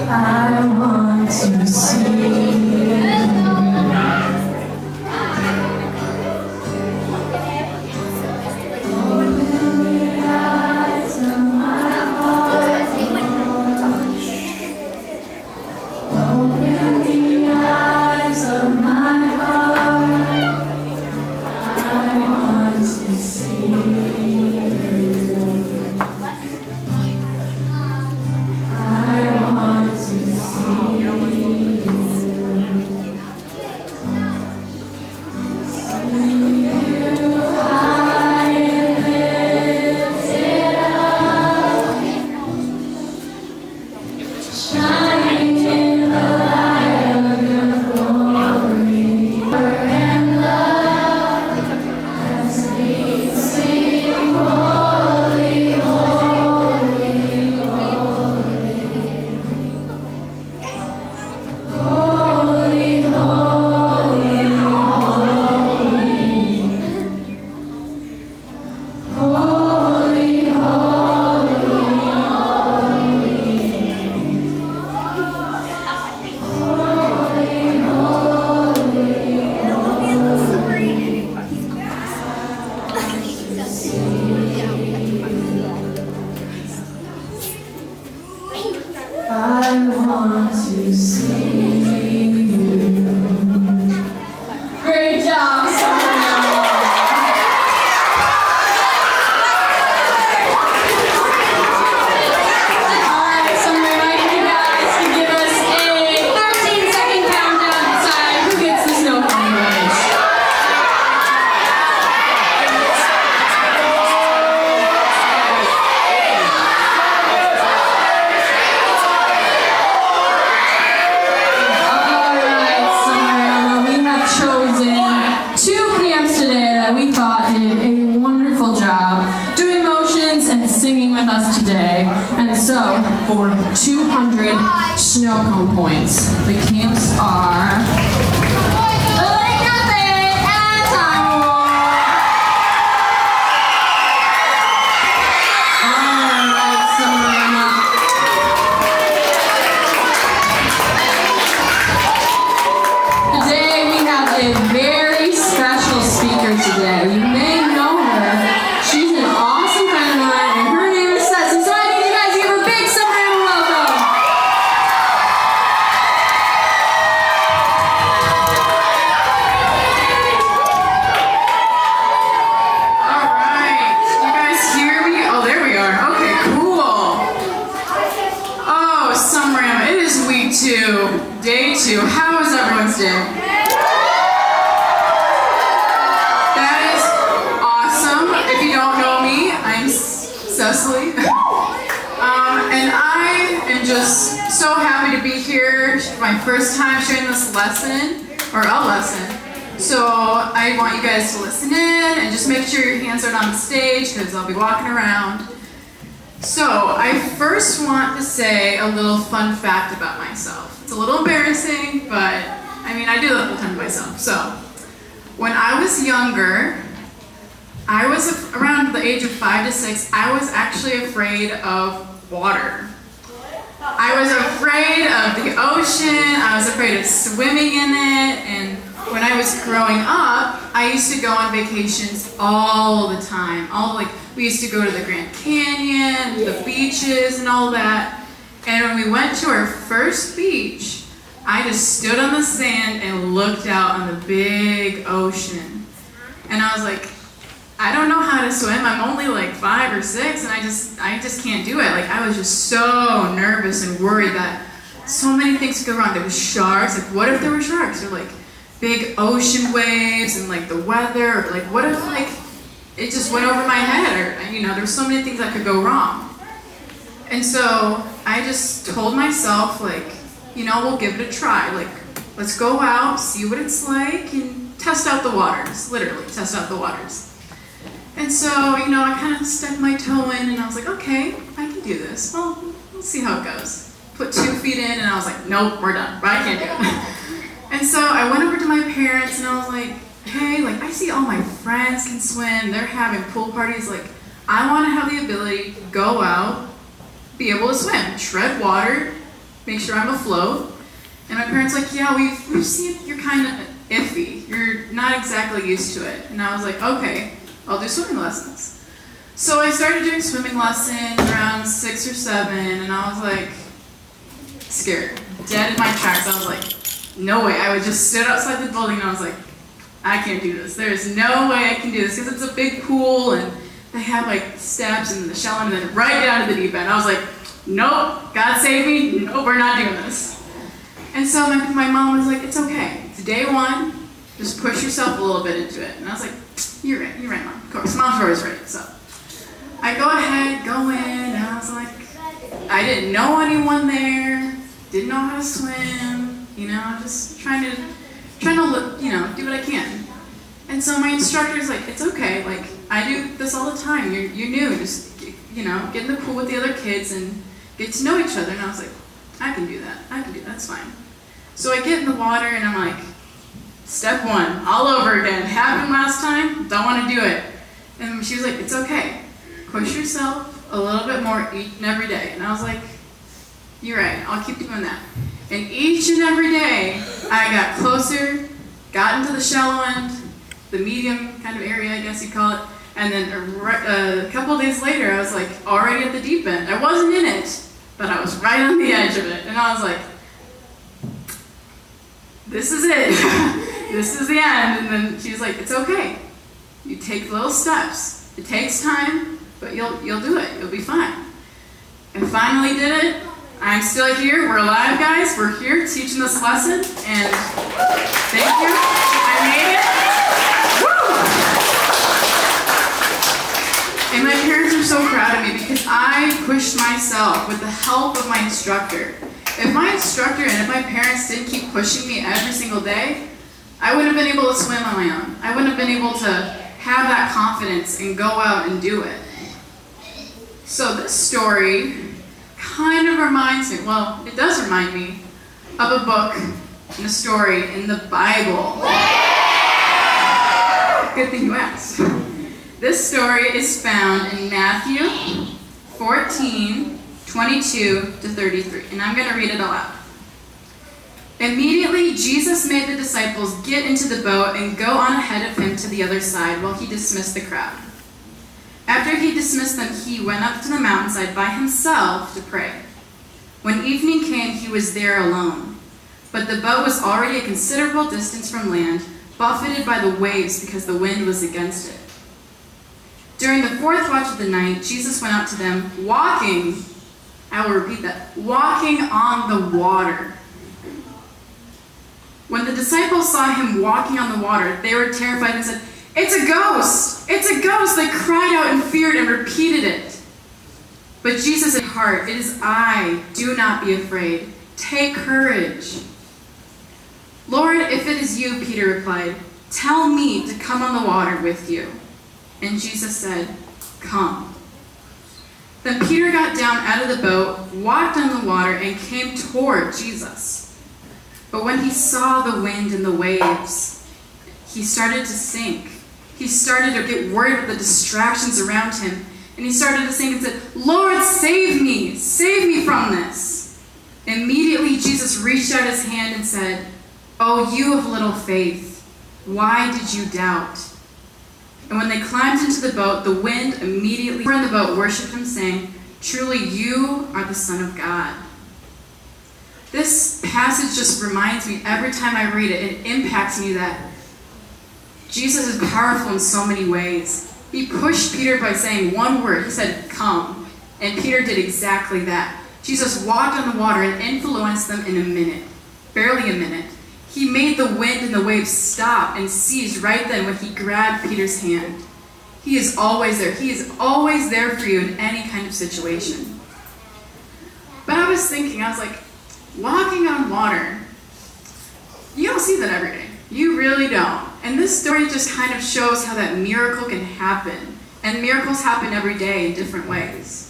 I want to see. I want to see you. Great job, Summerama. Alright, so I'm inviting you guys to give us a 13-second countdown to decide who gets the snow cone race. We thought did a wonderful job doing motions and singing with us today. And so, for 200 snow cone points, the camps are today. You may know her. She's an awesome friend of mine, and her name is Ceci. So I need you guys to give her a big Summerama welcome. All right. You guys hear me? Oh, there we are. Okay, cool. Oh, Summerama. It is week 2, day 2. How was everyone's day? Cecily. And I am just so happy to be here. My first time sharing this lesson, or a lesson. So I want you guys to listen in and just make sure your hands aren't on the stage because I'll be walking around. So I first want to say a little fun fact about myself. It's a little embarrassing, but I mean, I do that all the time to myself. So when I was younger, I was around the age of 5 to 6, I was actually afraid of water. I was afraid of the ocean, I was afraid of swimming in it, and when I was growing up, I used to go on vacations all the time. We used to go to the Grand Canyon, the beaches and all that. And when we went to our first beach, I just stood on the sand and looked out on the big ocean. And I was like, I don't know how to swim. I'm only like 5 or 6, and I just can't do it. Like, I was just so nervous and worried that so many things could go wrong. There was sharks. Like, what if there were sharks? Or like big ocean waves and like the weather. Or like, what if like it just went over my head? Or there's so many things that could go wrong. And so I just told myself, like, we'll give it a try. Like, let's go out, see what it's like, and test out the waters. Literally, test out the waters. And so, I kind of stepped my toe in and I was like, okay, I can do this. Well, let's see how it goes. Put 2 feet in and I was like, nope, we're done. I can't do it. And so I went over to my parents and I was like, hey, like, I see all my friends can swim. They're having pool parties. Like, I want to have the ability to go out be able to swim, tread water, make sure I'm afloat. And my parents were like, yeah, we've seen you're kind of iffy. You're not exactly used to it. And I was like, okay, I'll do swimming lessons. So I started doing swimming lessons around 6 or 7, and I was like, scared, dead in my tracks. I was like, no way. I would just sit outside the building and I was like, I can't do this. There's no way I can do this because it's a big pool and they have like steps and the shell and then right down to the deep end. I was like, nope, God save me. Nope, we're not doing this. And so my mom was like, it's okay. It's day 1. Just push yourself a little bit into it. And I was like, you're right, Mom. Of course, Mom's always right. So I go ahead, go in, and I was like, I didn't know anyone there, didn't know how to swim, just trying to do what I can. And so my instructor's like, it's okay, like, I do this all the time, you're new, just, get in the pool with the other kids and get to know each other. And I was like, I can do that, that's fine. So I get in the water and I'm like, step 1, all over again, happened last time, don't want to do it. And she was like, it's okay, push yourself a little bit more each and every day. And I was like, you're right, I'll keep doing that. And each and every day, I got closer, got into the shallow end, the medium kind of area, I guess you'd call it. And then a couple days later, I was like already at the deep end. I wasn't in it, but I was right on the edge of it. And I was like, this is it. This is the end. And then she was like, it's okay. You take little steps. It takes time, but you'll do it. You'll be fine. And finally did it. I'm still here. We're alive, guys. We're here teaching this lesson. And thank you. I made it. Woo! And my parents are so proud of me because I pushed myself with the help of my instructor. If my instructor and if my parents didn't keep pushing me every single day, I wouldn't have been able to swim on my own. I wouldn't have been able to have that confidence and go out and do it. So this story kind of reminds me, well, it does remind me of a book and a story in the Bible. Good thing you asked. This story is found in Matthew 14, 22 to 33, and I'm going to read it aloud. Immediately, Jesus made the disciples get into the boat and go on ahead of him to the other side while he dismissed the crowd. After he dismissed them, he went up to the mountainside by himself to pray. When evening came, he was there alone. But the boat was already a considerable distance from land, buffeted by the waves because the wind was against it. During the 4th watch of the night, Jesus went out to them, walking, I will repeat that, walking on the water. When the disciples saw him walking on the water, they were terrified and said, "It's a ghost! It's a ghost!" They cried out in fear and repeated it. But Jesus said, "Heart, it is I. Do not be afraid. Take courage." "Lord, if it is you," Peter replied, "tell me to come on the water with you." And Jesus said, "Come." Then Peter got down out of the boat, walked on the water, and came toward Jesus. But when he saw the wind and the waves, he started to sink. He started to get worried with the distractions around him. And he started to sink and said, "Lord, save me from this." Immediately Jesus reached out his hand and said, "Oh, you of little faith, why did you doubt?" And when they climbed into the boat, the wind immediately in the boat worshipped him, saying, "Truly you are the Son of God." This passage just reminds me, every time I read it, it impacts me that Jesus is powerful in so many ways. He pushed Peter by saying one word. He said, "Come." And Peter did exactly that. Jesus walked on the water and influenced them in a minute, barely a minute. He made the wind and the waves stop and cease right then when he grabbed Peter's hand. He is always there. He is always there for you in any kind of situation. But I was thinking, I was like, walking on water, you don't see that every day. You really don't. And this story just kind of shows how that miracle can happen. And miracles happen every day in different ways.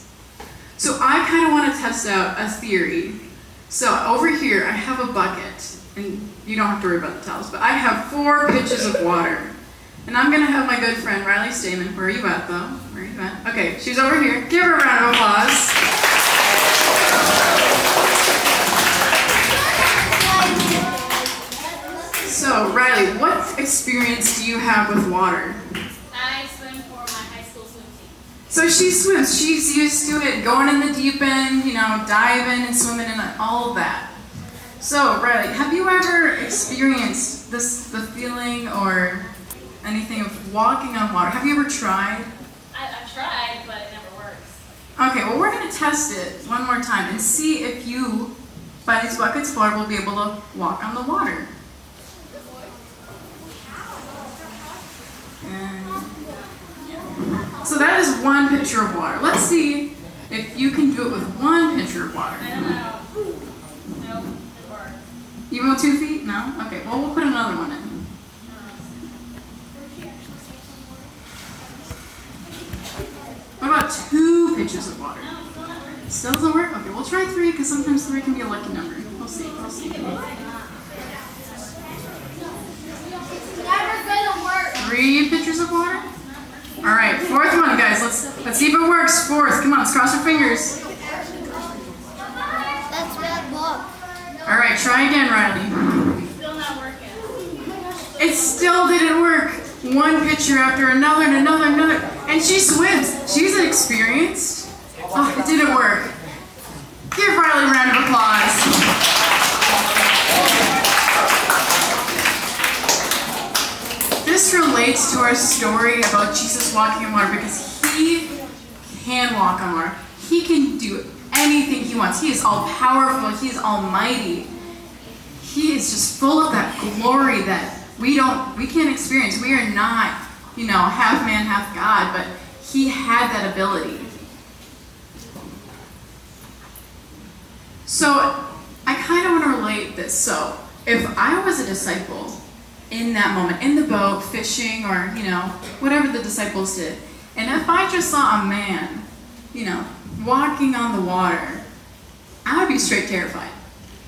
So I kind of want to test out a theory. So over here, I have a bucket. And you don't have to worry about the towels, but I have 4 pitchers of water. And I'm going to have my good friend Riley Stamen. Where are you at, though? Where are you at? Okay, she's over here. Give her a round of applause. What experience do you have with water? I swim for my high school swim team. So she swims. She's used to it, going in the deep end, diving and swimming and all of that. So, Riley, have you ever experienced the feeling or anything of walking on water? Have you ever tried? I've tried, but it never works. Okay, well, we're going to test it one more time and see if you, by these buckets full, will be able to walk on the water. So that is one pitcher of water. Let's see if you can do it with one pitcher of water. I don't know. Nope, it works. Even with 2 feet? No? Okay, well, we'll put another one in. What about 2 pitchers of water? Still doesn't work? Okay, we'll try 3 because sometimes 3 can be a lucky number. We'll see. It's never gonna work. 3 pitchers of water? All right, 4th one, guys. Let's see if it works. 4th. Come on, let's cross our fingers. That's bad luck. All right, try again, Riley. Still not working. It still didn't work. 1 pitcher after another and another, and she swims. She's experienced. Oh, it didn't work. Give Riley a round of applause. This relates to our story about Jesus walking on water because he can walk on water. He can do anything he wants. He is all powerful. He is almighty. He is just full of that glory that we can't experience. We are not, half man, half God, but he had that ability. So I kind of want to relate this. So if I was a disciple in that moment, in the boat, fishing, or, whatever the disciples did, and if I just saw a man, walking on the water, I would be straight terrified.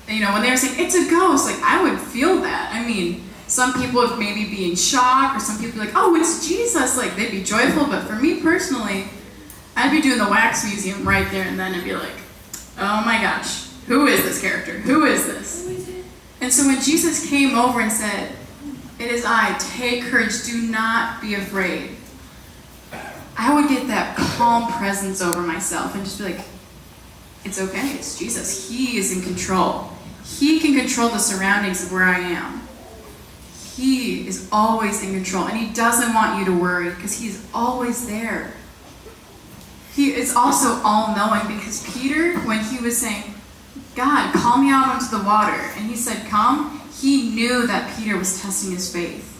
When they were saying, it's a ghost, I would feel that. I mean, some people would maybe be in shock, or some people would be like, oh, it's Jesus. They'd be joyful. But for me personally, I'd be doing the wax museum right there and then and be like, oh my gosh, who is this character? Who is this? And so when Jesus came over and said, it is I, take courage, do not be afraid, I would get that calm presence over myself and just be like, it's okay, it's Jesus. He is in control. He can control the surroundings of where I am. He is always in control, and he doesn't want you to worry because he's always there. He is also all-knowing because Peter, when he was saying, God, call me out onto the water, and he said, come, he knew that Peter was testing his faith.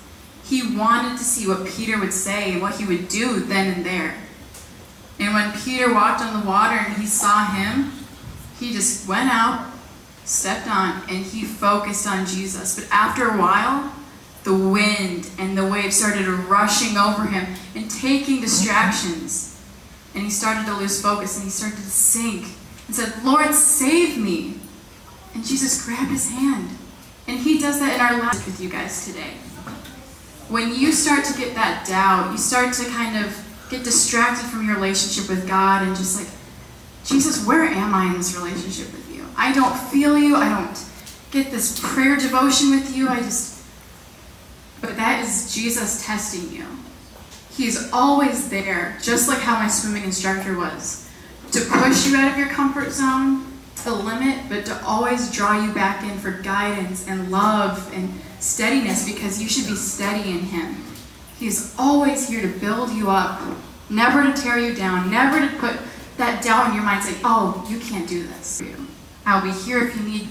He wanted to see what Peter would say and what he would do then and there. And when Peter walked on the water and he saw him, he just went out, stepped on, and he focused on Jesus. But after a while, the wind and the waves started rushing over him and taking distractions. And he started to lose focus and he started to sink and said, Lord, save me. And Jesus grabbed his hand. And he does that in our lives with you guys today. When you start to get that doubt, you start to kind of get distracted from your relationship with God and just Jesus, where am I in this relationship with you? I don't feel you. I don't get this prayer devotion with you. But that is Jesus testing you. He's always there, just like how my swimming instructor was, to push you out of your comfort zone to the limit, but to always draw you back in for guidance and love and steadiness, because you should be steady in him. He's always here to build you up, never to tear you down, never to put that doubt in your mind saying, oh, you can't do this. I'll be here if you need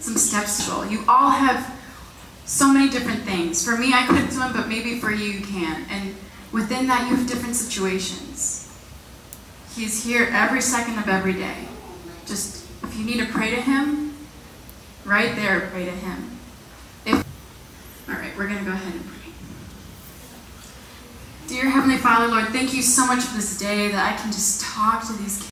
some steps to go. You all have so many different things. For me, I couldn't swim, but maybe for you, you can. And within that, you have different situations. He's here every second of every day. Just, if you need to pray to him, right there, pray to him. All right, we're going to go ahead and pray. Dear Heavenly Father, Lord, thank you so much for this day that I can just talk to these kids.